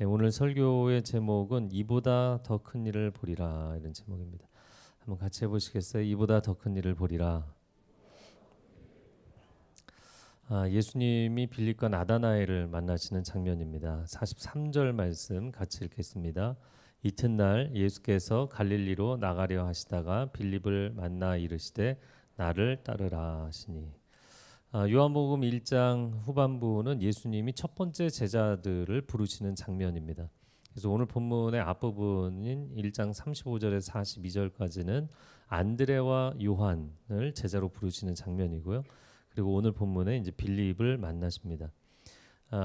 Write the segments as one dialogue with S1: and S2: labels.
S1: 네, 오늘 설교의 제목은 이보다 더 큰 일을 보리라 이런 제목입니다. 한번 같이 해보시겠어요? 이보다 더 큰 일을 보리라. 예수님이 빌립과 나다나엘을 만나시는 장면입니다. 43절 말씀 같이 읽겠습니다. 이튿날 예수께서 갈릴리로 나가려 하시다가 빌립을 만나 이르시되 나를 따르라 하시니. 요한복음 1장 후반부는 예수님이 첫 번째 제자들을 부르시는 장면입니다. 그래서 오늘 본문의 앞부분인 1장 35절에서 42절까지는 안드레와 요한을 제자로 부르시는 장면이고요. 그리고 오늘 본문에 이제 빌립을 만나십니다.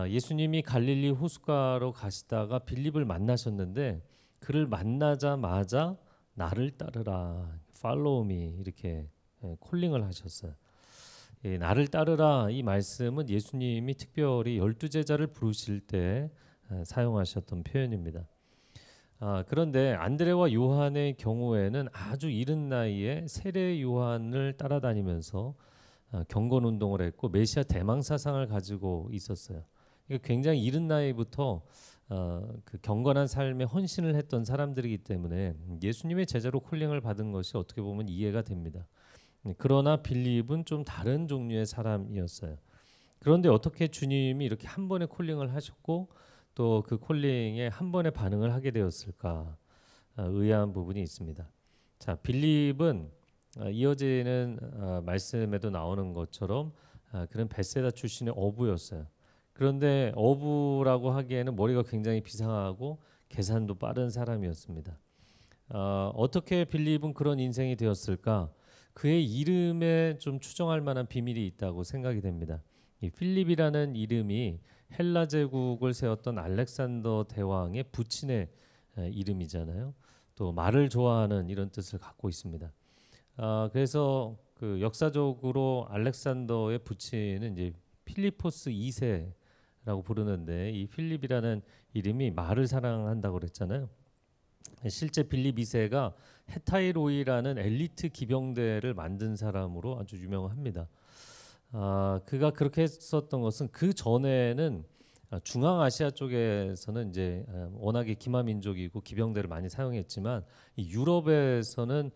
S1: 예수님이 갈릴리 호숫가로 가시다가 빌립을 만나셨는데 그를 만나자마자 나를 따르라, follow me 이렇게 콜링을 하셨어요. 나를 따르라 이 말씀은 예수님이 특별히 12제자를 부르실 때 사용하셨던 표현입니다. 그런데 안드레와 요한의 경우에는 아주 이른 나이에 세례 요한을 따라다니면서 경건 운동을 했고 메시아 대망 사상을 가지고 있었어요. 그러니까 굉장히 이른 나이부터 그 경건한 삶에 헌신을 했던 사람들이기 때문에 예수님의 제자로 콜링을 받은 것이 어떻게 보면 이해가 됩니다. 그러나 빌립은 좀 다른 종류의 사람이었어요. 그런데 어떻게 주님이 이렇게 한 번에 콜링을 하셨고 또 그 콜링에 한 번에 반응을 하게 되었을까? 의아한 부분이 있습니다. 자, 빌립은 이어지는 말씀에도 나오는 것처럼 그는 베세다 출신의 어부였어요. 그런데 어부라고 하기에는 머리가 굉장히 비상하고 계산도 빠른 사람이었습니다. 어떻게 빌립은 그런 인생이 되었을까? 그의 이름에 좀 추정할 만한 비밀이 있다고 생각이 됩니다. 이 필립이라는 이름이 헬라 제국을 세웠던 알렉산더 대왕의 부친의 이름이잖아요. 또 말을 좋아하는 이런 뜻을 갖고 있습니다. 그래서 그 역사적으로 알렉산더의 부친은 이제 필리포스 2세라고 부르는데 이 필립이라는 이름이 말을 사랑한다고 그랬잖아요. 실제 빌립 2세가 헤타이로이라는 엘리트 기병대를 만든 사람으로 아주 유명합니다. 그가 그렇게 했었던 것은 그 전에는 중앙아시아 쪽에서는 이제 워낙에 기마민족이고 기병대를 많이 사용했지만 이 유럽에서는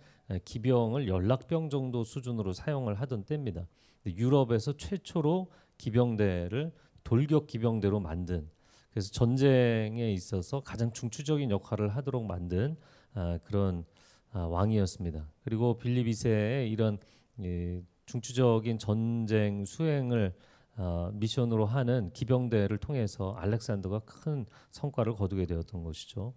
S1: 기병을 연락병 정도 수준으로 사용을 하던 때입니다. 유럽에서 최초로 기병대를 돌격 기병대로 만든, 그래서 전쟁에 있어서 가장 중추적인 역할을 하도록 만든 그런 왕이었습니다. 그리고 빌립 2세의 이런 중추적인 전쟁 수행을 미션으로 하는 기병대를 통해서 알렉산더가 큰 성과를 거두게 되었던 것이죠.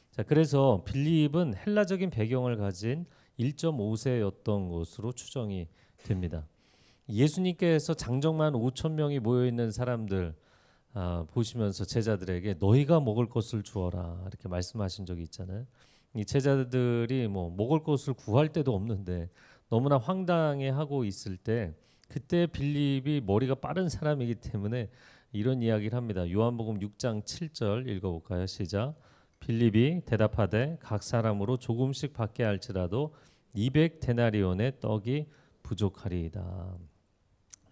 S1: 자, 그래서 빌립은 헬라적인 배경을 가진 1.5세였던 것으로 추정이 됩니다. 예수님께서 장정만 5천 명이 모여 있는 사람들 보시면서 제자들에게 너희가 먹을 것을 주어라 이렇게 말씀하신 적이 있잖아요. 이 제자들이 뭐 먹을 것을 구할 데도 없는데 너무나 황당해하고 있을 때 그때 빌립이 머리가 빠른 사람이기 때문에 이런 이야기를 합니다. 요한복음 6장 7절 읽어볼까요? 시작. 빌립이 대답하되 각 사람으로 조금씩 받게 할지라도 200데나리온의 떡이 부족하리이다.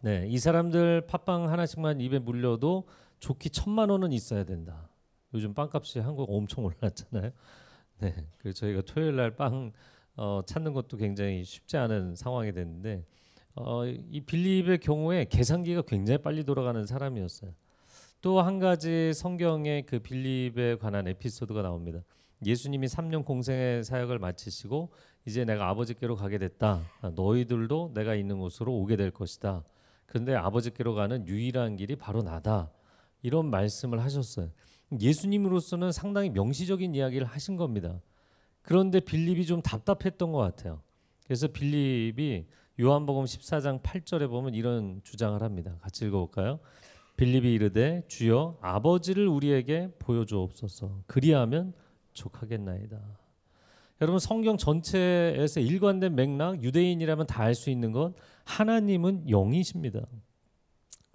S1: 네, 이 사람들 팥빵 하나씩만 입에 물려도 좋기 1,000만 원은 있어야 된다. 요즘 빵값이 한국 엄청 올랐잖아요. 네, 그래서 저희가 토요일 날 빵 찾는 것도 굉장히 쉽지 않은 상황이 됐는데 이 빌립의 경우에 계산기가 굉장히 빨리 돌아가는 사람이었어요. 또 한 가지 성경에 그 빌립에 관한 에피소드가 나옵니다. 예수님이 3년 공생의 사역을 마치시고 이제 내가 아버지께로 가게 됐다. 너희들도 내가 있는 곳으로 오게 될 것이다. 그런데 아버지께로 가는 유일한 길이 바로 나다. 이런 말씀을 하셨어요. 예수님으로서는 상당히 명시적인 이야기를 하신 겁니다. 그런데 빌립이 좀 답답했던 것 같아요. 그래서 빌립이 요한복음 14장 8절에 보면 이런 주장을 합니다. 같이 읽어볼까요? 빌립이 이르되 주여 아버지를 우리에게 보여주옵소서. 그리하면 족하겠나이다. 여러분 성경 전체에서 일관된 맥락, 유대인이라면 다 알 수 있는 것, 하나님은 영이십니다.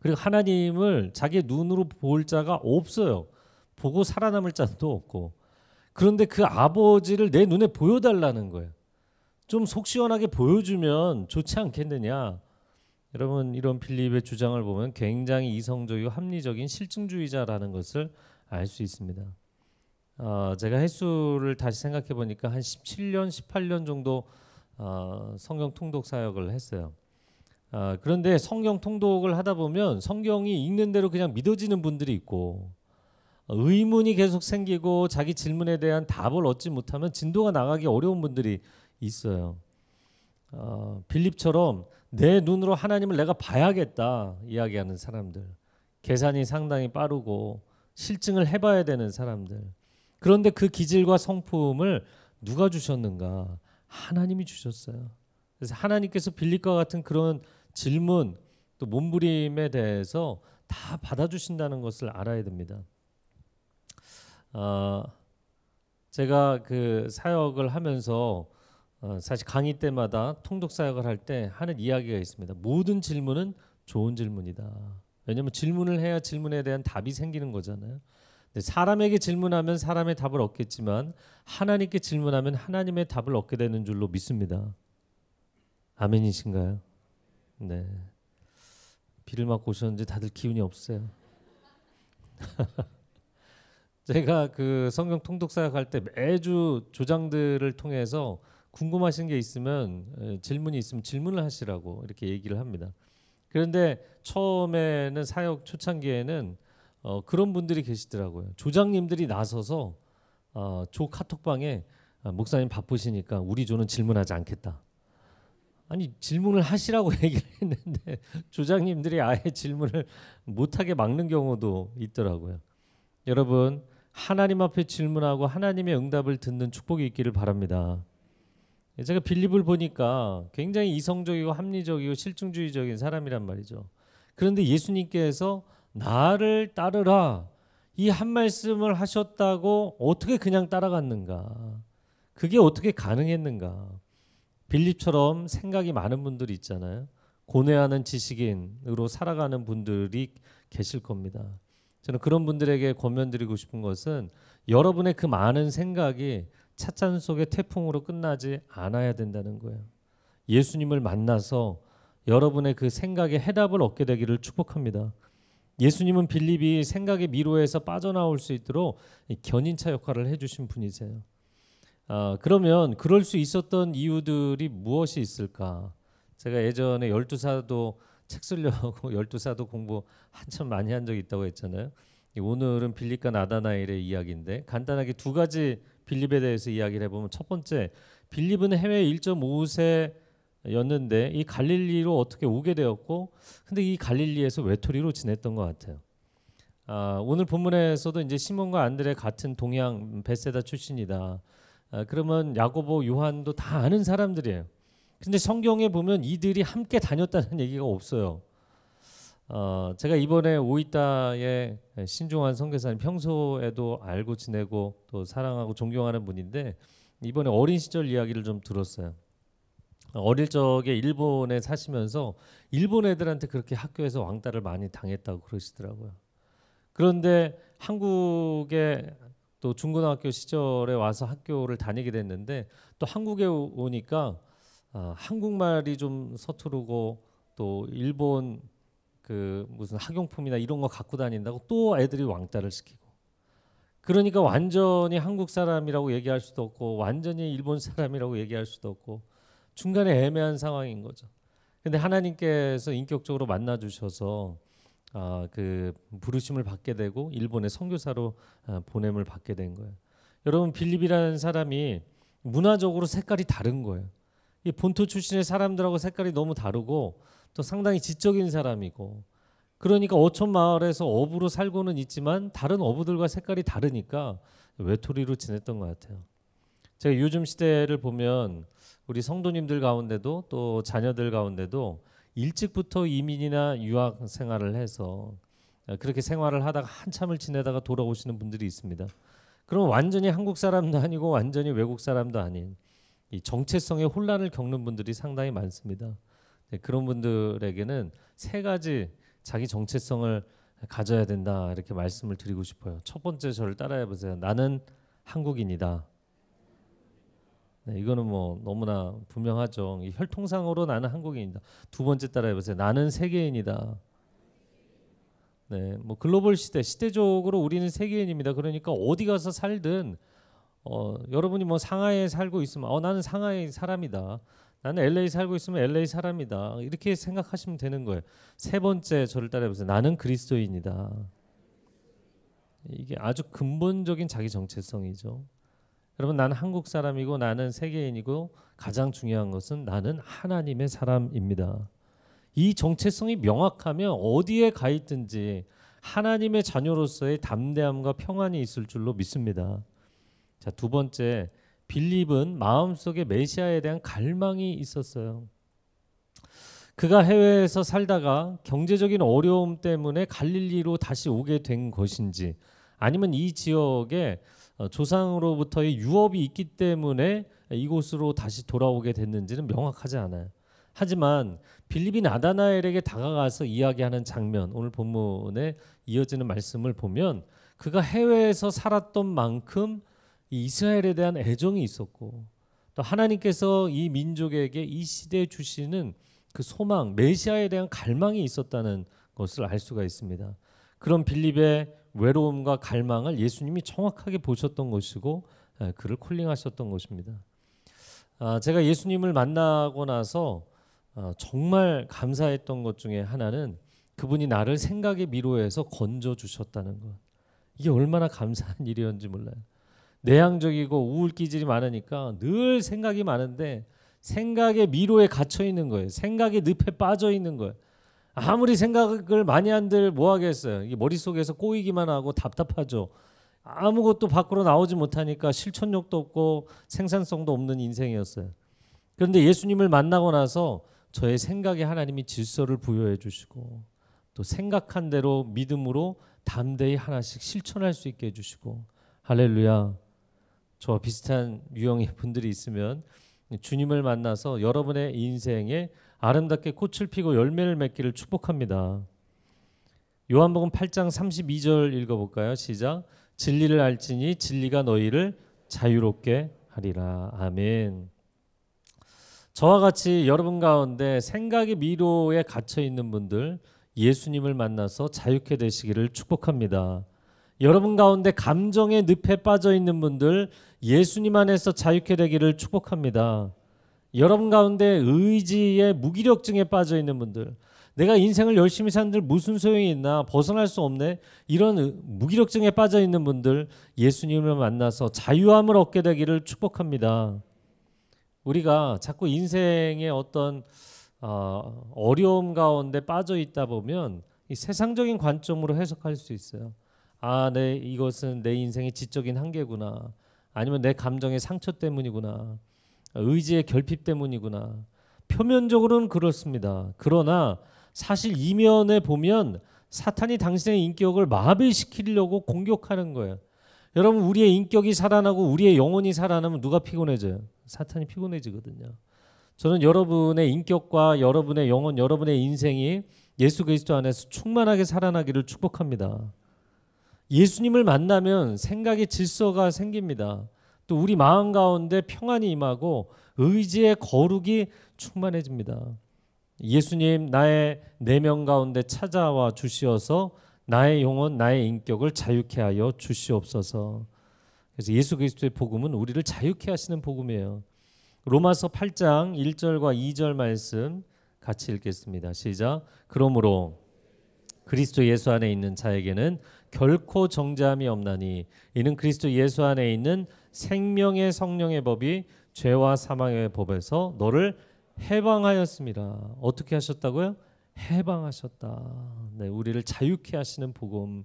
S1: 그리고 하나님을 자기의 눈으로 볼 자가 없어요. 보고 살아남을 자도 없고. 그런데 그 아버지를 내 눈에 보여달라는 거예요. 좀 속 시원하게 보여주면 좋지 않겠느냐. 여러분 이런 빌립의 주장을 보면 굉장히 이성적이고 합리적인 실증주의자라는 것을 알 수 있습니다. 제가 횟수를 다시 생각해 보니까 한 17년, 18년 정도 성경 통독 사역을 했어요. 그런데 성경 통독을 하다 보면 성경이 읽는 대로 그냥 믿어지는 분들이 있고 의문이 계속 생기고 자기 질문에 대한 답을 얻지 못하면 진도가 나가기 어려운 분들이 있어요. 빌립처럼 내 눈으로 하나님을 내가 봐야겠다 이야기하는 사람들, 계산이 상당히 빠르고 실증을 해봐야 되는 사람들. 그런데 그 기질과 성품을 누가 주셨는가? 하나님이 주셨어요. 그래서 하나님께서 빌립과 같은 그런 질문 또 몸부림에 대해서 다 받아주신다는 것을 알아야 됩니다. 제가 그 사역을 하면서 사실 강의 때마다 통독 사역을 할 때 하는 이야기가 있습니다. 모든 질문은 좋은 질문이다. 왜냐하면 질문을 해야 질문에 대한 답이 생기는 거잖아요. 근데 사람에게 질문하면 사람의 답을 얻겠지만 하나님께 질문하면 하나님의 답을 얻게 되는 줄로 믿습니다. 아멘이신가요? 네. 비를 맞고 오셨는지 다들 기운이 없어요. 제가 그 성경 통독 사역할 때 매주 조장들을 통해서 궁금하신 게 있으면 질문이 있으면 질문을 하시라고 이렇게 얘기를 합니다. 그런데 처음에는 사역 초창기에는 그런 분들이 계시더라고요. 조장님들이 나서서 조 카톡방에 목사님 바쁘시니까 우리 조는 질문하지 않겠다. 아니 질문을 하시라고 얘기를 했는데 조장님들이 아예 질문을 못하게 막는 경우도 있더라고요. 여러분 하나님 앞에 질문하고 하나님의 응답을 듣는 축복이 있기를 바랍니다. 제가 빌립을 보니까 굉장히 이성적이고 합리적이고 실증주의적인 사람이란 말이죠. 그런데 예수님께서 나를 따르라 이 한 말씀을 하셨다고 어떻게 그냥 따라갔는가? 그게 어떻게 가능했는가? 빌립처럼 생각이 많은 분들이 있잖아요. 고뇌하는 지식인으로 살아가는 분들이 계실 겁니다. 저는 그런 분들에게 권면드리고 싶은 것은 여러분의 그 많은 생각이 찻잔 속의 태풍으로 끝나지 않아야 된다는 거예요. 예수님을 만나서 여러분의 그 생각에 해답을 얻게 되기를 축복합니다. 예수님은 빌립이 생각의 미로에서 빠져나올 수 있도록 견인차 역할을 해주신 분이세요. 그러면 그럴 수 있었던 이유들이 무엇이 있을까? 제가 예전에 열두사도 책 쓰려고 열두사도 공부 한참 많이 한 적이 있다고 했잖아요. 오늘은 빌립과 나다나엘의 이야기인데 간단하게 두 가지 빌립에 대해서 이야기를 해보면 첫 번째, 빌립은 해외 1.5세였는데 이 갈릴리로 어떻게 오게 되었고 근데 이 갈릴리에서 외톨이로 지냈던 것 같아요. 오늘 본문에서도 이제 시몬과 안드레 같은 동양 베세다 출신이다. 그러면 야고보, 요한도 다 아는 사람들이에요. 근데 성경에 보면 이들이 함께 다녔다는 얘기가 없어요. 제가 이번에 오이타의 신중한 선교사님 평소에도 알고 지내고 또 사랑하고 존경하는 분인데 이번에 어린 시절 이야기를 좀 들었어요. 어릴 적에 일본에 사시면서 일본 애들한테 그렇게 학교에서 왕따를 많이 당했다고 그러시더라고요. 그런데 한국에 또 중고등학교 시절에 와서 학교를 다니게 됐는데 또 한국에 오니까 한국말이 좀 서투르고 또 일본 그 무슨 학용품이나 이런 거 갖고 다닌다고 또 애들이 왕따를 시키고 그러니까 완전히 한국 사람이라고 얘기할 수도 없고 완전히 일본 사람이라고 얘기할 수도 없고 중간에 애매한 상황인 거죠. 근데 하나님께서 인격적으로 만나 주셔서 그 부르심을 받게 되고 일본의 선교사로 보냄을 받게 된 거예요. 여러분 빌립이라는 사람이 문화적으로 색깔이 다른 거예요. 이 본토 출신의 사람들하고 색깔이 너무 다르고 또 상당히 지적인 사람이고 그러니까 어촌 마을에서 어부로 살고는 있지만 다른 어부들과 색깔이 다르니까 외톨이로 지냈던 것 같아요. 제가 요즘 시대를 보면 우리 성도님들 가운데도 또 자녀들 가운데도 일찍부터 이민이나 유학 생활을 해서 그렇게 생활을 하다가 한참을 지내다가 돌아오시는 분들이 있습니다. 그럼 완전히 한국 사람도 아니고 완전히 외국 사람도 아닌 이 정체성의 혼란을 겪는 분들이 상당히 많습니다. 그런 분들에게는 세 가지 자기 정체성을 가져야 된다 이렇게 말씀을 드리고 싶어요. 첫 번째 저를 따라해 보세요. 나는 한국인이다. 네, 이거는 뭐 너무나 분명하죠. 이 혈통상으로 나는 한국인이다. 두 번째 따라해 보세요. 나는 세계인이다. 네, 뭐 글로벌 시대적으로 우리는 세계인입니다. 그러니까 어디 가서 살든 여러분이 뭐 상하이에 살고 있으면 나는 상하이 사람이다. 나는 LA 살고 있으면 LA 사람이다. 이렇게 생각하시면 되는 거예요. 세 번째 저를 따라해보세요. 나는 그리스도인이다. 이게 아주 근본적인 자기 정체성이죠. 여러분, 나는 한국 사람이고 나는 세계인이고 가장 중요한 것은 나는 하나님의 사람입니다. 이 정체성이 명확하면 어디에 가 있든지 하나님의 자녀로서의 담대함과 평안이 있을 줄로 믿습니다. 자, 두 번째, 빌립은 마음속에 메시아에 대한 갈망이 있었어요. 그가 해외에서 살다가 경제적인 어려움 때문에 갈릴리로 다시 오게 된 것인지, 아니면 이 지역에 조상으로부터의 유업이 있기 때문에 이곳으로 다시 돌아오게 됐는지는 명확하지 않아요. 하지만 빌립이 나다나엘에게 다가가서 이야기하는 장면, 오늘 본문에 이어지는 말씀을 보면 그가 해외에서 살았던 만큼 이 이스라엘에 대한 애정이 있었고, 또 하나님께서 이 민족에게 이 시대에 주시는 그 소망, 메시아에 대한 갈망이 있었다는 것을 알 수가 있습니다. 그런 빌립의 외로움과 갈망을 예수님이 정확하게 보셨던 것이고 그를 콜링하셨던 것입니다. 제가 예수님을 만나고 나서 정말 감사했던 것 중에 하나는 그분이 나를 생각의 미로에서 건져주셨다는 것. 이게 얼마나 감사한 일이었는지 몰라요. 내향적이고 우울 기질이 많으니까 늘 생각이 많은데 생각의 미로에 갇혀 있는 거예요. 생각의 늪에 빠져 있는 거예요. 아무리 생각을 많이 한들 뭐 하겠어요. 이게 머릿속에서 꼬이기만 하고 답답하죠. 아무것도 밖으로 나오지 못하니까 실천력도 없고 생산성도 없는 인생이었어요. 그런데 예수님을 만나고 나서 저의 생각에 하나님이 질서를 부여해 주시고 또 생각한 대로 믿음으로 담대히 하나씩 실천할 수 있게 해주시고, 할렐루야. 저와 비슷한 유형의 분들이 있으면 주님을 만나서 여러분의 인생에 아름답게 꽃을 피고 열매를 맺기를 축복합니다. 요한복음 8장 32절 읽어볼까요? 시작. 진리를 알지니 진리가 너희를 자유롭게 하리라. 아멘. 저와 같이 여러분 가운데 생각의 미로에 갇혀 있는 분들, 예수님을 만나서 자유케 되시기를 축복합니다. 여러분 가운데 감정의 늪에 빠져 있는 분들, 예수님 안에서 자유케 되기를 축복합니다. 여러분 가운데 의지의 무기력증에 빠져 있는 분들, 내가 인생을 열심히 산들 무슨 소용이 있나, 벗어날 수 없네, 이런 무기력증에 빠져 있는 분들, 예수님을 만나서 자유함을 얻게 되기를 축복합니다. 우리가 자꾸 인생의 어떤 어려움 가운데 빠져 있다 보면 이 세상적인 관점으로 해석할 수 있어요. 이것은 내 인생의 지적인 한계구나, 아니면 내 감정의 상처 때문이구나, 의지의 결핍 때문이구나. 표면적으로는 그렇습니다. 그러나 사실 이면에 보면 사탄이 당신의 인격을 마비시키려고 공격하는 거예요. 여러분, 우리의 인격이 살아나고 우리의 영혼이 살아나면 누가 피곤해져요? 사탄이 피곤해지거든요. 저는 여러분의 인격과 여러분의 영혼, 여러분의 인생이 예수 그리스도 안에서 충만하게 살아나기를 축복합니다. 예수님을 만나면 생각의 질서가 생깁니다. 또 우리 마음 가운데 평안이 임하고 의지의 거룩이 충만해집니다. 예수님, 나의 내면 가운데 찾아와 주시어서 나의 영혼, 나의 인격을 자유케 하여 주시옵소서. 그래서 예수 그리스도의 복음은 우리를 자유케 하시는 복음이에요. 로마서 8장 1절과 2절 말씀 같이 읽겠습니다. 시작. 그러므로 그리스도 예수 안에 있는 자에게는 결코 정죄함이 없나니 이는 그리스도 예수 안에 있는 생명의 성령의 법이 죄와 사망의 법에서 너를 해방하였습니다. 어떻게 하셨다고요? 해방하셨다. 네, 우리를 자유케 하시는 복음.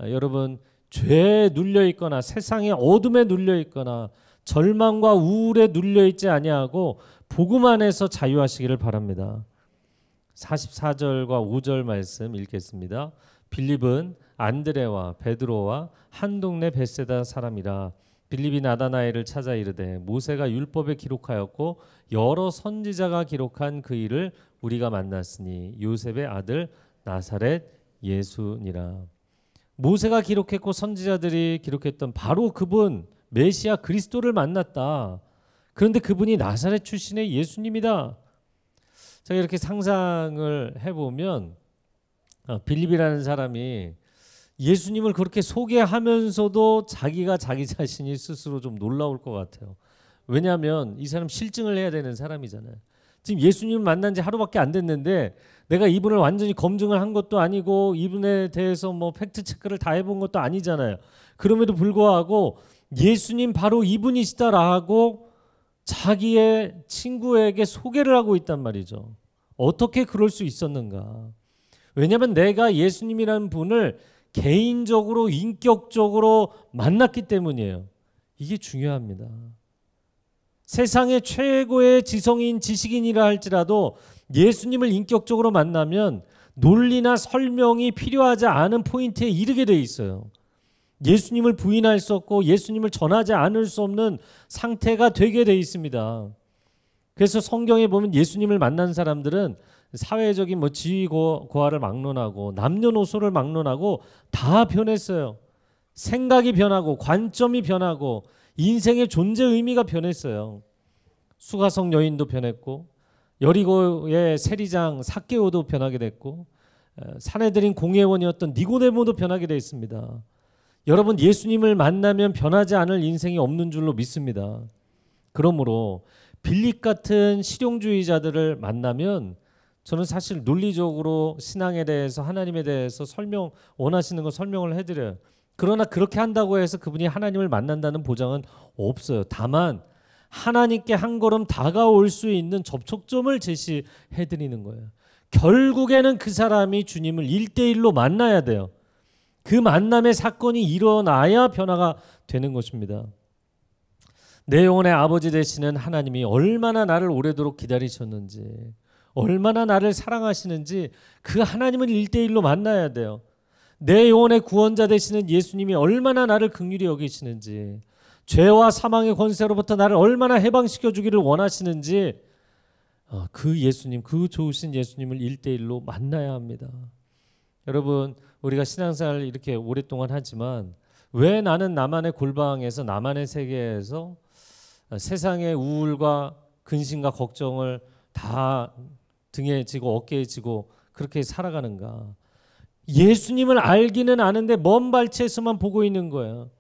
S1: 여러분, 죄에 눌려 있거나 세상의 어둠에 눌려 있거나 절망과 우울에 눌려 있지 아니하고 복음 안에서 자유하시기를 바랍니다. 44절과 5절 말씀 읽겠습니다. 빌립은 안드레와 베드로와 한 동네 벳세다 사람이라. 빌립이 나다나엘을 찾아 이르되 모세가 율법에 기록하였고 여러 선지자가 기록한 그 일을 우리가 만났으니 요셉의 아들 나사렛 예수니라. 모세가 기록했고 선지자들이 기록했던 바로 그분 메시아 그리스도를 만났다. 그런데 그분이 나사렛 출신의 예수님이다. 제가 이렇게 상상을 해보면 빌립이라는 사람이 예수님을 그렇게 소개하면서도 자기가 자기 자신이 스스로 좀 놀라울 것 같아요. 왜냐하면 이 사람 실증을 해야 되는 사람이잖아요. 지금 예수님을 만난 지 하루밖에 안 됐는데 내가 이분을 완전히 검증을 한 것도 아니고 이분에 대해서 뭐 팩트 체크를 다 해본 것도 아니잖아요. 그럼에도 불구하고 예수님 바로 이분이시다라고 자기의 친구에게 소개를 하고 있단 말이죠. 어떻게 그럴 수 있었는가? 왜냐하면 내가 예수님이라는 분을 개인적으로 인격적으로 만났기 때문이에요. 이게 중요합니다. 세상의 최고의 지성인 지식인이라 할지라도 예수님을 인격적으로 만나면 논리나 설명이 필요하지 않은 포인트에 이르게 돼 있어요. 예수님을 부인할 수 없고 예수님을 전하지 않을 수 없는 상태가 되게 돼 있습니다. 그래서 성경에 보면 예수님을 만난 사람들은 사회적인 뭐 지위 고하를 막론하고 남녀노소를 막론하고 다 변했어요. 생각이 변하고 관점이 변하고 인생의 존재 의미가 변했어요. 수가성 여인도 변했고 여리고의 세리장 삭개오도 변하게 됐고 사내들인 공회원이었던 니고데모도 변하게 됐습니다. 여러분 예수님을 만나면 변하지 않을 인생이 없는 줄로 믿습니다. 그러므로 빌립 같은 실용주의자들을 만나면 저는 사실 논리적으로 신앙에 대해서 하나님에 대해서 원하시는 거 설명을 해드려요. 그러나 그렇게 한다고 해서 그분이 하나님을 만난다는 보장은 없어요. 다만 하나님께 한 걸음 다가올 수 있는 접촉점을 제시해드리는 거예요. 결국에는 그 사람이 주님을 1대1로 만나야 돼요. 그 만남의 사건이 일어나야 변화가 되는 것입니다. 내 영혼의 아버지 되시는 하나님이 얼마나 나를 오래도록 기다리셨는지, 얼마나 나를 사랑하시는지 그 하나님을 1대1로 만나야 돼요. 내 영혼의 구원자 되시는 예수님이 얼마나 나를 긍휼히 여기시는지, 죄와 사망의 권세로부터 나를 얼마나 해방시켜 주기를 원하시는지 그 예수님, 그 좋으신 예수님을 1대1로 만나야 합니다. 여러분 우리가 신앙생활을 이렇게 오랫동안 하지만 왜 나는 나만의 골방에서 나만의 세계에서 세상의 우울과 근심과 걱정을 다 등에 지고 어깨에 지고 그렇게 살아가는가? 예수님을 알기는 아는데 먼 발치에서만 보고 있는 거예요.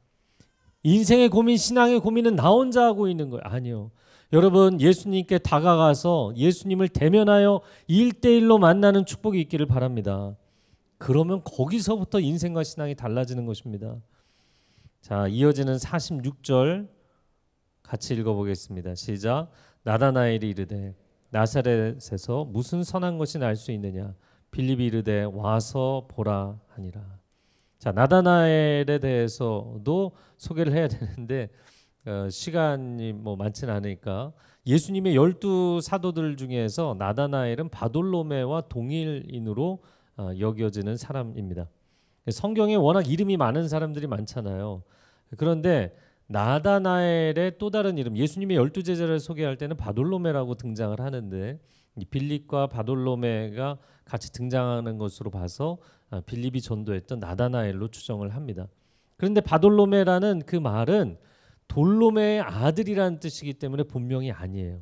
S1: 인생의 고민, 신앙의 고민은 나 혼자 하고 있는 거예요. 아니요. 여러분 예수님께 다가가서 예수님을 대면하여 1대1로 만나는 축복이 있기를 바랍니다. 그러면 거기서부터 인생과 신앙이 달라지는 것입니다. 자, 이어지는 46절 같이 읽어보겠습니다. 시작. 나다나엘이 이르되 나사렛에서 무슨 선한 것이 날 수 있느냐? 빌립이 이르되 와서 보라 하니라. 자, 나다나엘에 대해서도 소개를 해야 되는데 시간이 뭐 많지는 않으니까 예수님의 12사도들 중에서 나다나엘은 바돌로메와 동일인으로 여겨지는 사람입니다. 성경에 워낙 이름이 많은 사람들이 많잖아요. 그런데 나다나엘의 또 다른 이름, 예수님의 12제자를 소개할 때는 바돌로메라고 등장을 하는데 이 빌립과 바돌로메가 같이 등장하는 것으로 봐서 빌립이 전도했던 나다나엘로 추정을 합니다. 그런데 바돌로메라는 그 말은 돌로메의 아들이라는 뜻이기 때문에 본명이 아니에요.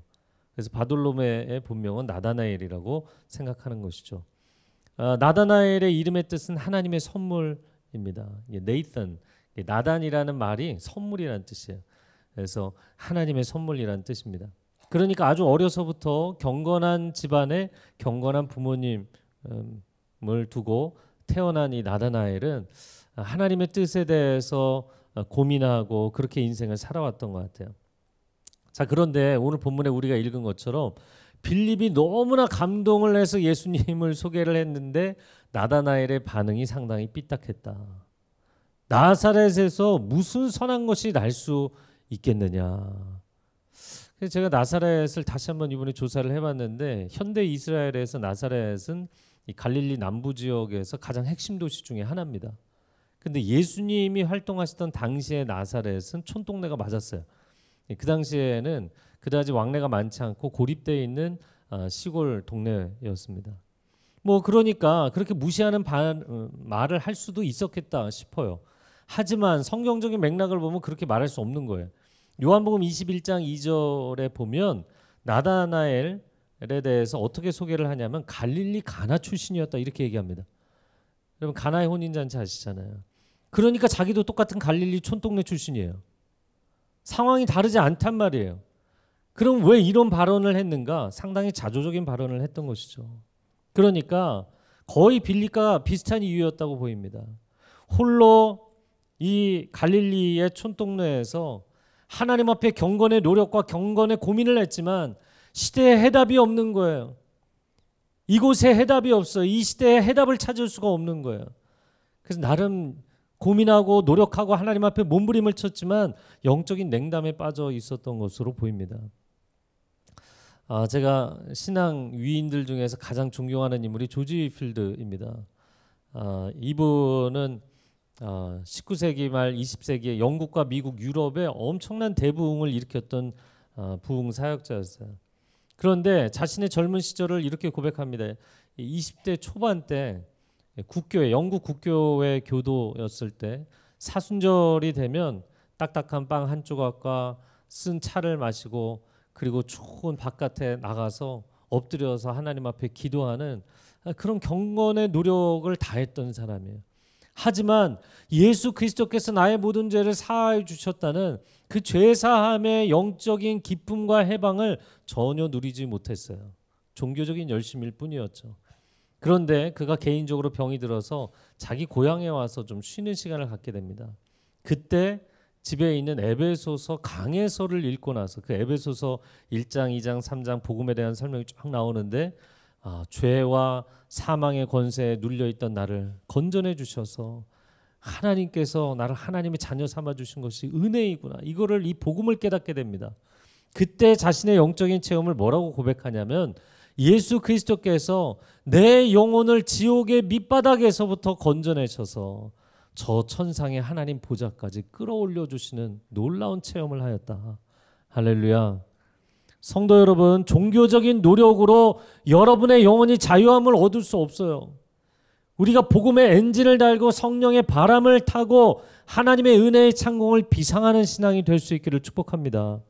S1: 그래서 바돌로메의 본명은 나다나엘이라고 생각하는 것이죠. 나다나엘의 이름의 뜻은 하나님의 선물입니다. 네이선, 나단이라는 말이 선물이라는 뜻이에요. 그래서 하나님의 선물이라는 뜻입니다. 그러니까 아주 어려서부터 경건한 집안에 경건한 부모님을 두고 태어난 이 나다나엘은 하나님의 뜻에 대해서 고민하고 그렇게 인생을 살아왔던 것 같아요. 자, 그런데 오늘 본문에 우리가 읽은 것처럼 빌립이 너무나 감동을 해서 예수님을 소개를 했는데 나다나엘의 반응이 상당히 삐딱했다. 나사렛에서 무슨 선한 것이 날 수 있겠느냐. 그래서 제가 나사렛을 다시 한번 이번에 조사를 해봤는데 현대 이스라엘에서 나사렛은 이 갈릴리 남부 지역에서 가장 핵심 도시 중에 하나입니다. 근데 예수님이 활동하시던 당시의 나사렛은 촌동네가 맞았어요. 그 당시에는 그다지 왕래가 많지 않고 고립되어 있는 시골 동네였습니다. 뭐 그러니까 그렇게 무시하는 말을 할 수도 있었겠다 싶어요. 하지만 성경적인 맥락을 보면 그렇게 말할 수 없는 거예요. 요한복음 21장 2절에 보면 나다나엘에 대해서 어떻게 소개를 하냐면 갈릴리 가나 출신이었다 이렇게 얘기합니다. 여러분 가나의 혼인잔치 아시잖아요. 그러니까 자기도 똑같은 갈릴리 촌동네 출신이에요. 상황이 다르지 않단 말이에요. 그럼 왜 이런 발언을 했는가? 상당히 자조적인 발언을 했던 것이죠. 그러니까 거의 빌립과 비슷한 이유였다고 보입니다. 홀로 이 갈릴리의 촌동네에서 하나님 앞에 경건의 노력과 경건의 고민을 했지만 시대에 해답이 없는 거예요. 이곳에 해답이 없어요. 이 시대에 해답을 찾을 수가 없는 거예요. 그래서 나름 고민하고 노력하고 하나님 앞에 몸부림을 쳤지만 영적인 냉담에 빠져 있었던 것으로 보입니다. 제가 신앙 위인들 중에서 가장 존경하는 인물이 조지 휘필드입니다. 이분은 19세기 말 20세기에 영국과 미국, 유럽에 엄청난 대부흥을 일으켰던 부흥 사역자였어요. 그런데 자신의 젊은 시절을 이렇게 고백합니다. 20대 초반 때 국교회, 영국 국교회 교도였을 때 사순절이 되면 딱딱한 빵 한 조각과 쓴 차를 마시고 그리고 추운 바깥에 나가서 엎드려서 하나님 앞에 기도하는 그런 경건의 노력을 다했던 사람이에요. 하지만 예수 그리스도께서 나의 모든 죄를 사하여 주셨다는 그 죄사함의 영적인 기쁨과 해방을 전혀 누리지 못했어요. 종교적인 열심일 뿐이었죠. 그런데 그가 개인적으로 병이 들어서 자기 고향에 와서 좀 쉬는 시간을 갖게 됩니다. 그때 집에 있는 에베소서 강해서를 읽고 나서 그 에베소서 1장, 2장, 3장 복음에 대한 설명이 쫙 나오는데 죄와 사망의 권세에 눌려있던 나를 건져내 주셔서 하나님께서 나를 하나님의 자녀 삼아 주신 것이 은혜이구나. 이거를 이 복음을 깨닫게 됩니다. 그때 자신의 영적인 체험을 뭐라고 고백하냐면 예수 그리스도께서 내 영혼을 지옥의 밑바닥에서부터 건져내셔서 저 천상의 하나님 보좌까지 끌어올려 주시는 놀라운 체험을 하였다. 할렐루야. 성도 여러분, 종교적인 노력으로 여러분의 영혼이 자유함을 얻을 수 없어요. 우리가 복음의 엔진을 달고 성령의 바람을 타고 하나님의 은혜의 창공을 비상하는 신앙이 될 수 있기를 축복합니다.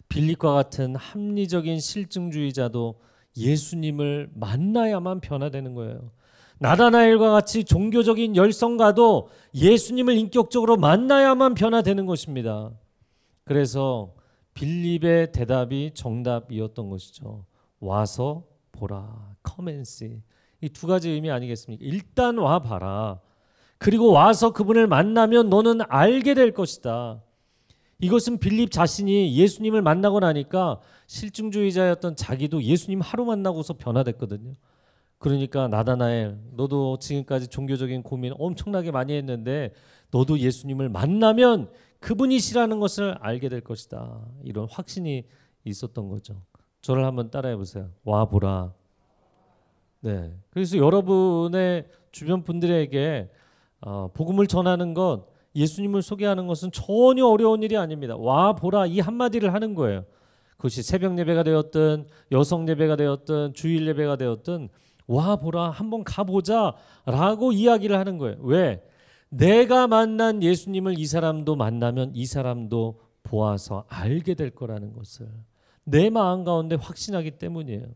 S1: 빌립과 같은 합리적인 실증주의자도 예수님을 만나야만 변화되는 거예요. 나다나엘과 같이 종교적인 열성가도 예수님을 인격적으로 만나야만 변화되는 것입니다. 그래서 빌립의 대답이 정답이었던 것이죠. 와서 보라, come and see. 이 두 가지 의미 아니겠습니까? 일단 와 봐라. 그리고 와서 그분을 만나면 너는 알게 될 것이다. 이것은 빌립 자신이 예수님을 만나고 나니까 실증주의자였던 자기도 예수님 하루 만나고서 변화됐거든요. 그러니까 나다나엘, 너도 지금까지 종교적인 고민 엄청나게 많이 했는데 너도 예수님을 만나면 그분이시라는 것을 알게 될 것이다. 이런 확신이 있었던 거죠. 저를 한번 따라해 보세요. 와보라. 네. 그래서 여러분의 주변 분들에게 복음을 전하는 것, 예수님을 소개하는 것은 전혀 어려운 일이 아닙니다. 와보라 이 한마디를 하는 거예요. 그것이 새벽 예배가 되었든 여성 예배가 되었든 주일 예배가 되었든 와보라 한번 가보자 라고 이야기를 하는 거예요. 왜? 내가 만난 예수님을 이 사람도 만나면 이 사람도 보아서 알게 될 거라는 것을 내 마음 가운데 확신하기 때문이에요.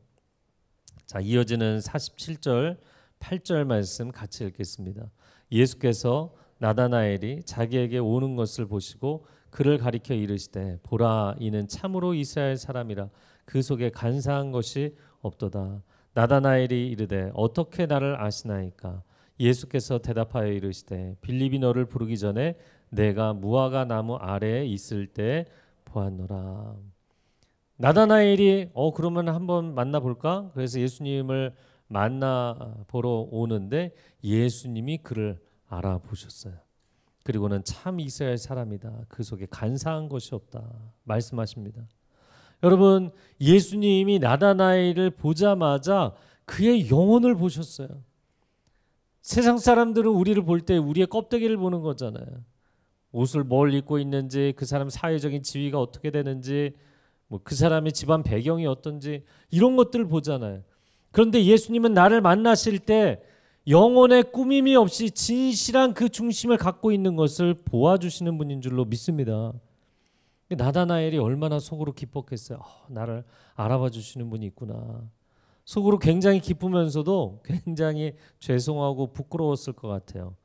S1: 자, 이어지는 47절 8절 말씀 같이 읽겠습니다. 예수께서 나다나엘이 자기에게 오는 것을 보시고 그를 가리켜 이르시되 보라 이는 참으로 이스라엘 사람이라 그 속에 간사한 것이 없도다. 나다나엘이 이르되 어떻게 나를 아시나이까? 예수께서 대답하여 이르시되 빌립이 너를 부르기 전에 내가 무화과 나무 아래에 있을 때 보았노라. 나다나엘이 그러면 한번 만나볼까? 그래서 예수님을 만나보러 오는데 예수님이 그를 알아보셨어요. 그리고는 참 이스라엘 사람이다. 그 속에 간사한 것이 없다. 말씀하십니다. 여러분, 예수님이 나다나엘을 보자마자 그의 영혼을 보셨어요. 세상 사람들은 우리를 볼 때 우리의 껍데기를 보는 거잖아요. 옷을 뭘 입고 있는지, 그 사람 사회적인 지위가 어떻게 되는지, 그 사람의 집안 배경이 어떤지 이런 것들을 보잖아요. 그런데 예수님은 나를 만나실 때 영혼의 꾸밈이 없이 진실한 그 중심을 갖고 있는 것을 보아주시는 분인 줄로 믿습니다. 나다나엘이 얼마나 속으로 기뻤겠어요. 나를 알아봐 주시는 분이 있구나. 속으로 굉장히 기쁘면서도 굉장히 죄송하고 부끄러웠을 것 같아요.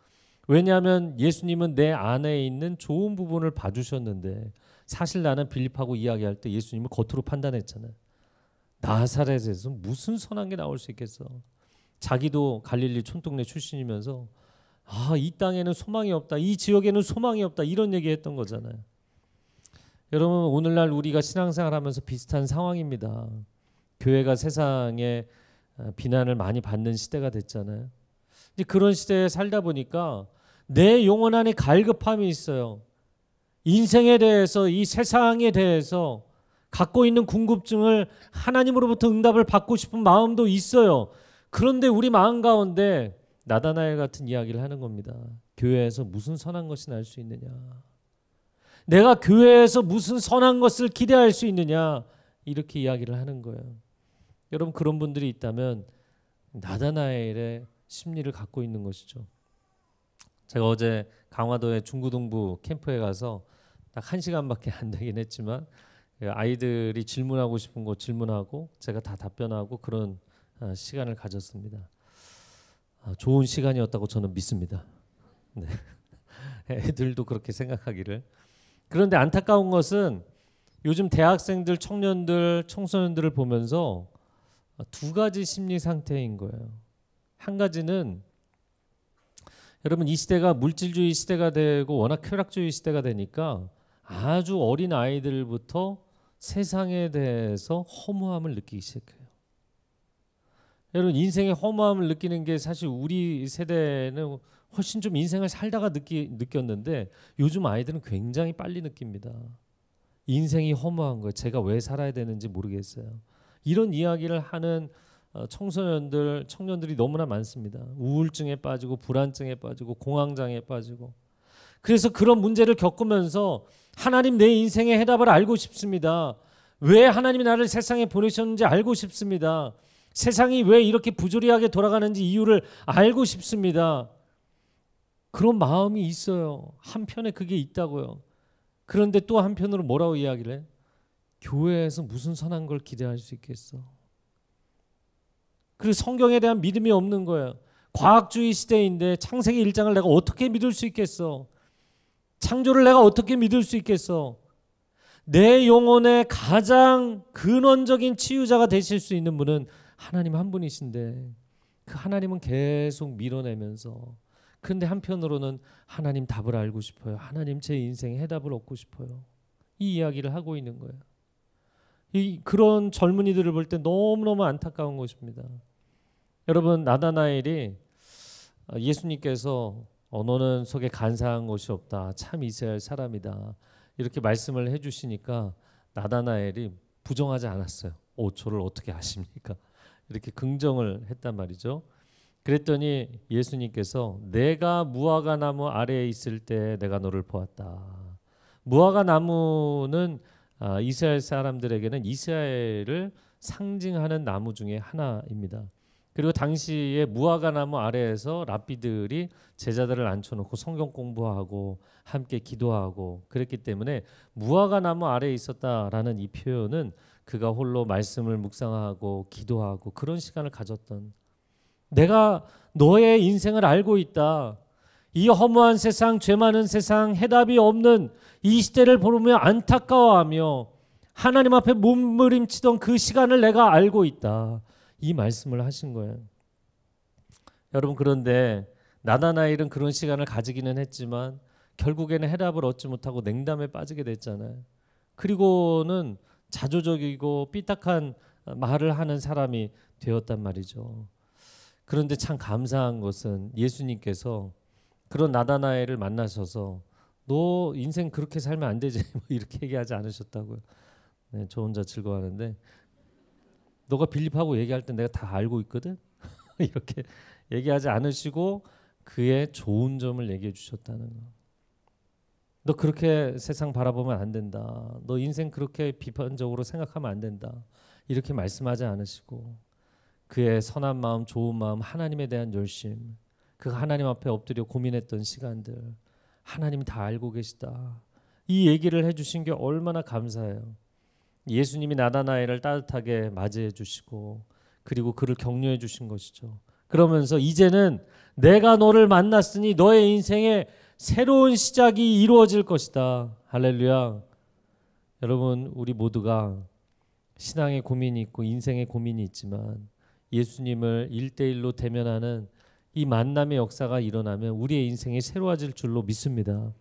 S1: 왜냐하면 예수님은 내 안에 있는 좋은 부분을 봐주셨는데 사실 나는 빌립하고 이야기할 때 예수님을 겉으로 판단했잖아요. 나사렛에서 무슨 선한 게 나올 수 있겠어. 자기도 갈릴리 촌동네 출신이면서 이 땅에는 소망이 없다. 이 지역에는 소망이 없다. 이런 얘기했던 거잖아요. 여러분 오늘날 우리가 신앙생활하면서 비슷한 상황입니다. 교회가 세상에 비난을 많이 받는 시대가 됐잖아요. 이제 그런 시대에 살다 보니까 내 영혼 안에 갈급함이 있어요. 인생에 대해서 이 세상에 대해서 갖고 있는 궁금증을 하나님으로부터 응답을 받고 싶은 마음도 있어요. 그런데 우리 마음 가운데 나다나엘 같은 이야기를 하는 겁니다. 교회에서 무슨 선한 것이 날 수 있느냐. 내가 교회에서 무슨 선한 것을 기대할 수 있느냐. 이렇게 이야기를 하는 거예요. 여러분 그런 분들이 있다면 나다나엘의 심리를 갖고 있는 것이죠. 제가 어제 강화도의 중고등부 캠프에 가서 딱 1시간밖에 안 되긴 했지만 아이들이 질문하고 싶은 거 질문하고 제가 다 답변하고 그런 시간을 가졌습니다. 좋은 시간이었다고 저는 믿습니다. 네. 애들도 그렇게 생각하기를. 그런데 안타까운 것은 요즘 대학생들, 청년들, 청소년들을 보면서 두 가지 심리 상태인 거예요. 한 가지는 여러분 이 시대가 물질주의 시대가 되고 워낙 쾌락주의 시대가 되니까 아주 어린 아이들부터 세상에 대해서 허무함을 느끼기 시작해요. 여러분 인생의 허무함을 느끼는 게 사실 우리 세대는 훨씬 좀 인생을 살다가 느꼈는데 요즘 아이들은 굉장히 빨리 느낍니다. 인생이 허무한 거예요. 제가 왜 살아야 되는지 모르겠어요. 이런 이야기를 하는 청소년들, 청년들이 너무나 많습니다. 우울증에 빠지고 불안증에 빠지고 공황장애에 빠지고. 그래서 그런 문제를 겪으면서 하나님 내 인생의 해답을 알고 싶습니다. 왜 하나님이 나를 세상에 보내셨는지 알고 싶습니다. 세상이 왜 이렇게 부조리하게 돌아가는지 이유를 알고 싶습니다. 그런 마음이 있어요. 한편에 그게 있다고요. 그런데 또 한편으로 뭐라고 이야기를 해? 교회에서 무슨 선한 걸 기대할 수 있겠어. 그리고 성경에 대한 믿음이 없는 거예요. 과학주의 시대인데 창세기 1장을 내가 어떻게 믿을 수 있겠어? 창조를 내가 어떻게 믿을 수 있겠어? 내 영혼의 가장 근원적인 치유자가 되실 수 있는 분은 하나님 한 분이신데 그 하나님은 계속 밀어내면서 그런데 한편으로는 하나님 답을 알고 싶어요. 하나님 제 인생의 해답을 얻고 싶어요. 이 이야기를 하고 있는 거예요. 그런 젊은이들을 볼 때 너무너무 안타까운 것입니다. 여러분 나다나엘이 예수님께서 너는 속에 간사한 것이 없다. 참 이스라엘 사람이다. 이렇게 말씀을 해주시니까 나다나엘이 부정하지 않았어요. 저를 어떻게 아십니까? 이렇게 긍정을 했단 말이죠. 그랬더니 예수님께서 내가 무화과 나무 아래에 있을 때 내가 너를 보았다. 무화과 나무는 이스라엘 사람들에게는 이스라엘을 상징하는 나무 중에 하나입니다. 그리고 당시에 무화과 나무 아래에서 랍비들이 제자들을 앉혀놓고 성경 공부하고 함께 기도하고 그랬기 때문에 무화과 나무 아래에 있었다라는 이 표현은 그가 홀로 말씀을 묵상하고 기도하고 그런 시간을 가졌던, 내가 너의 인생을 알고 있다. 이 허무한 세상, 죄 많은 세상, 해답이 없는 이 시대를 보며 안타까워하며 하나님 앞에 몸부림치던 그 시간을 내가 알고 있다. 이 말씀을 하신 거예요. 여러분 그런데 나다나엘은 그런 시간을 가지기는 했지만 결국에는 해답을 얻지 못하고 냉담에 빠지게 됐잖아요. 그리고는 자조적이고 삐딱한 말을 하는 사람이 되었단 말이죠. 그런데 참 감사한 것은 예수님께서 그런 나다나엘을 만나셔서 너 인생 그렇게 살면 안 되지 이렇게 얘기하지 않으셨다고요. 네, 저 혼자 즐거워하는데 너가 빌립하고 얘기할 때 내가 다 알고 있거든. 이렇게 얘기하지 않으시고 그의 좋은 점을 얘기해 주셨다는 거. 너 그렇게 세상 바라보면 안 된다. 너 인생 그렇게 비판적으로 생각하면 안 된다. 이렇게 말씀하지 않으시고 그의 선한 마음, 좋은 마음, 하나님에 대한 열심, 그가 하나님 앞에 엎드려 고민했던 시간들 하나님이 다 알고 계시다. 이 얘기를 해주신 게 얼마나 감사해요. 예수님이 나다나엘을 따뜻하게 맞이해 주시고 그리고 그를 격려해 주신 것이죠. 그러면서 이제는 내가 너를 만났으니 너의 인생에 새로운 시작이 이루어질 것이다. 할렐루야. 여러분, 우리 모두가 신앙의 고민이 있고 인생의 고민이 있지만 예수님을 1대1로 대면하는 이 만남의 역사가 일어나면 우리의 인생이 새로워질 줄로 믿습니다.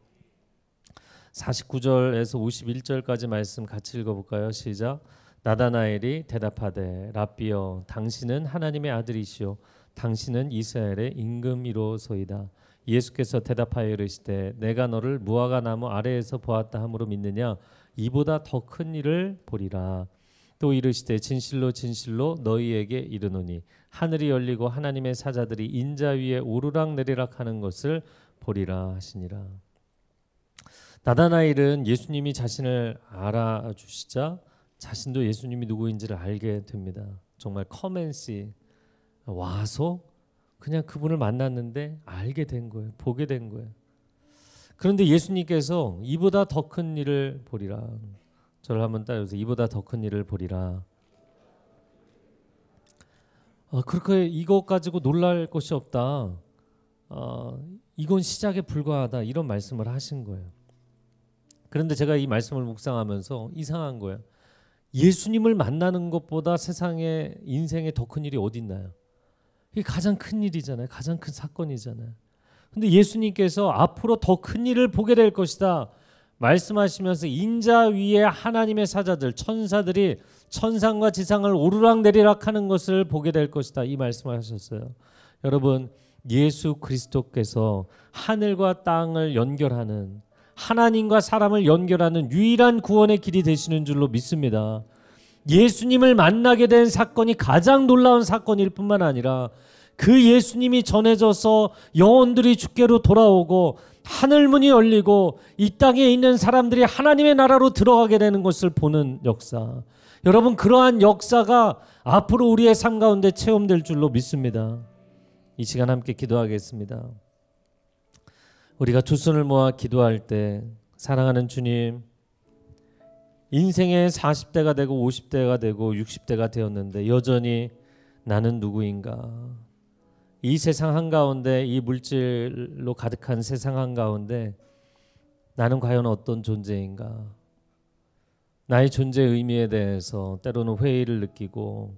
S1: 49절에서 51절까지 말씀 같이 읽어볼까요? 시작. 나다나엘이 대답하되 랍비여 당신은 하나님의 아들이시오 당신은 이스라엘의 임금이로소이다. 예수께서 대답하여 이르시되 내가 너를 무화과 나무 아래에서 보았다 함으로 믿느냐 이보다 더 큰 일을 보리라. 또 이르시되 진실로 진실로 너희에게 이르노니 하늘이 열리고 하나님의 사자들이 인자 위에 오르락 내리락 하는 것을 보리라 하시니라. 나다나엘은 예수님이 자신을 알아주시자 자신도 예수님이 누구인지를 알게 됩니다. 정말 커맨시 와서 그냥 그분을 만났는데 알게 된 거예요. 보게 된 거예요. 그런데 예수님께서 이보다 더 큰 일을 보리라. 저를 한번 따라해주세요. 이보다 더 큰 일을 보리라. 그렇게 이것 가지고 놀랄 것이 없다. 이건 시작에 불과하다. 이런 말씀을 하신 거예요. 그런데 제가 이 말씀을 묵상하면서 이상한 거예요. 예수님을 만나는 것보다 세상에 인생에 더 큰 일이 어디 있나요? 이게 가장 큰 일이잖아요. 가장 큰 사건이잖아요. 근데 예수님께서 앞으로 더 큰 일을 보게 될 것이다 말씀하시면서 인자 위에 하나님의 사자들 천사들이 천상과 지상을 오르락 내리락 하는 것을 보게 될 것이다 이 말씀을 하셨어요. 여러분, 예수 그리스도께서 하늘과 땅을 연결하는 하나님과 사람을 연결하는 유일한 구원의 길이 되시는 줄로 믿습니다. 예수님을 만나게 된 사건이 가장 놀라운 사건일 뿐만 아니라 그 예수님이 전해져서 영혼들이 주께로 돌아오고 하늘문이 열리고 이 땅에 있는 사람들이 하나님의 나라로 들어가게 되는 것을 보는 역사. 여러분, 그러한 역사가 앞으로 우리의 삶 가운데 체험될 줄로 믿습니다. 이 시간 함께 기도하겠습니다. 우리가 두 손을 모아 기도할 때 사랑하는 주님, 인생의 40대가 되고 50대가 되고 60대가 되었는데 여전히 나는 누구인가? 이 세상 한가운데, 이 물질로 가득한 세상 한가운데 나는 과연 어떤 존재인가? 나의 존재의 의미에 대해서 때로는 회의를 느끼고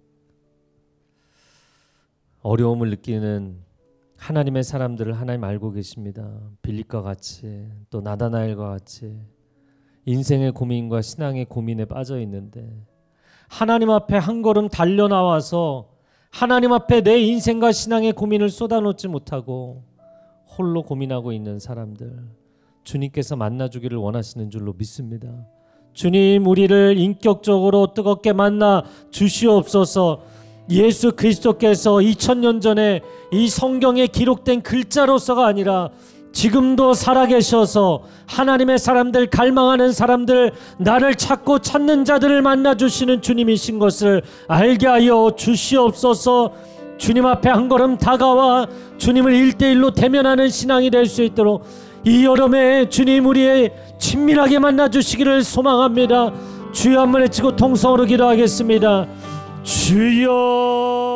S1: 어려움을 느끼는 하나님의 사람들을 하나님 알고 계십니다. 빌립과 같이 또 나다나엘과 같이 인생의 고민과 신앙의 고민에 빠져 있는데 하나님 앞에 한 걸음 달려나와서 하나님 앞에 내 인생과 신앙의 고민을 쏟아놓지 못하고 홀로 고민하고 있는 사람들, 주님께서 만나주기를 원하시는 줄로 믿습니다. 주님, 우리를 인격적으로 뜨겁게 만나 주시옵소서. 예수 그리스도께서 2000년 전에 이 성경에 기록된 글자로서가 아니라 지금도 살아계셔서 하나님의 사람들, 갈망하는 사람들, 나를 찾고 찾는 자들을 만나주시는 주님이신 것을 알게 하여 주시옵소서. 주님 앞에 한 걸음 다가와 주님을 1대1로 대면하는 신앙이 될 수 있도록 이 여름에 주님 우리의 친밀하게 만나주시기를 소망합니다. 주여 한번 외치고 통성으로 기도하겠습니다. 주여.